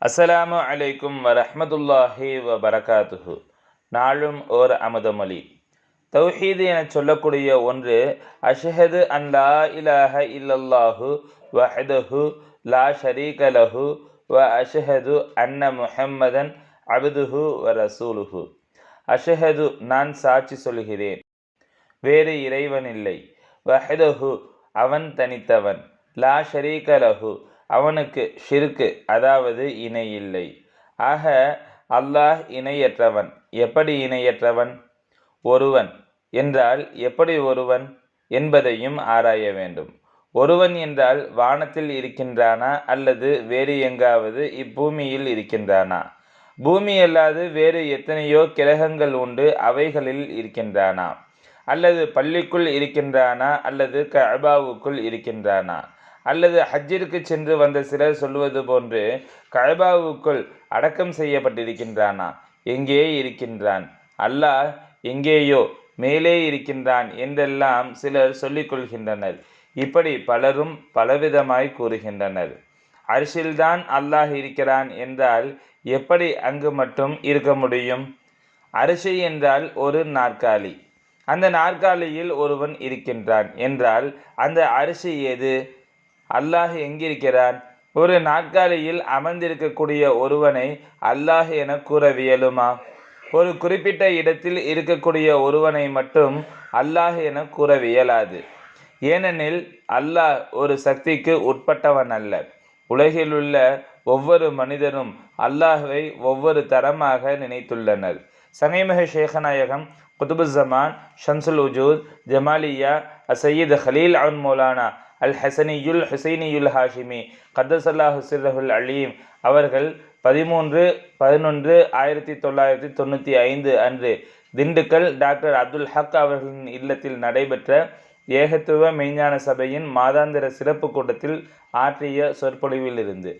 அஸ்ஸலாமு அலைக்கும் வரஹ்மத்துல்லாஹி வபரகாத்துஹு. நாளும் ஓர் அமுதமொழி. தௌஹீது என சொல்லக்கூடிய ஒன்று அஷ்ஹது அன் லா இலாஹ இல்லல்லாஹு வஹ்தஹு லா ஷரீக லஹு வ அஷ்ஹது அன்ன முஹம்மதன் அப்துஹு வ ரசூலுஹு. அஷ்ஹது நான் சாட்சி சொல்கிறேன், வேறு இறைவன் இல்லை. வஹ்தஹு அவன் தனித்தவன். லா ஷரீக லஹு அவனுக்கு ஷிர்கு அதாவது இணை இல்லை. ஆக அல்லாஹ் இணையற்றவன். எப்படி இணையற்றவன்? ஒருவன் என்றால் எப்படி ஒருவன் என்பதையும் ஆராய வேண்டும். ஒருவன் என்றால் வானத்தில் இருக்கின்றானா அல்லது வேறு எங்காவது இப்பூமியில் இருக்கின்றானா? பூமி அல்லாது வேறு எத்தனையோ கிரகங்கள் உண்டு, அவைகளில் இருக்கின்றானா? அல்லது பள்ளிக்குள் இருக்கின்றானா அல்லது கஅபாவுக்குள் இருக்கின்றானா? அல்லது ஹஜ்ஜிற்கு சென்று வந்த சிலர் சொல்வது போன்று கஅபாவுக்குள் அடக்கம் செய்யப்பட்டிருக்கின்றானா? எங்கே இருக்கின்றான்? அல்லாஹ் எங்கேயோ மேலே இருக்கின்றான் என்றெல்லாம் சிலர் சொல்லிக் கொள்கின்றனர். இப்படி பலரும் பலவிதமாய் கூறுகின்றனர். அர்ஷில்தான் அல்லாஹ் இருக்கிறான் என்றால் எப்படி அங்கு மட்டும் இருக்க முடியும்? அரிசி என்றால் ஒரு நாற்காலி. அந்த நாற்காலியில் ஒருவன் இருக்கின்றான் என்றால் அந்த அரிசி எது? அல்லாஹ் எங்கிருக்கிறான்? ஒரு நாற்காலியில் அமர்ந்திருக்கக்கூடிய ஒருவனை அல்லாஹ் என கூறவியலுமா? ஒரு குறிப்பிட்ட இடத்தில் இருக்கக்கூடிய ஒருவனை மட்டும் அல்லாஹ் என கூறவியலாது. ஏனெனில் அல்லாஹ் ஒரு சக்திக்கு உட்பட்டவன் அல்ல. உலகிலுள்ள ஒவ்வொரு மனிதரும் அல்லாஹ்வை ஒவ்வொரு தரமாக நினைத்துள்ளனர். சங்கைமிகு ஷேகநாயகம் குதுபுஸ்ஸமான் ஷம்சுல் உஜூத் ஜமாலியா அசையீத் ஹலீல் அன் மௌலானா அல் ஹசனியுல் ஹுசைனியுல் ஹாஷிமி கத்தசல்லாஹு சிர்ரஹுல் அலீம் அவர்கள் 13/11/1995 அன்று திண்டுக்கல் டாக்டர் அப்துல் ஹக் அவர்களின் இல்லத்தில் நடைபெற்ற ஏகத்துவ மெய்ஞான சபையின் மாதாந்திர சிறப்பு கூட்டத்தில் ஆற்றிய சொற்பொழிவிலிருந்து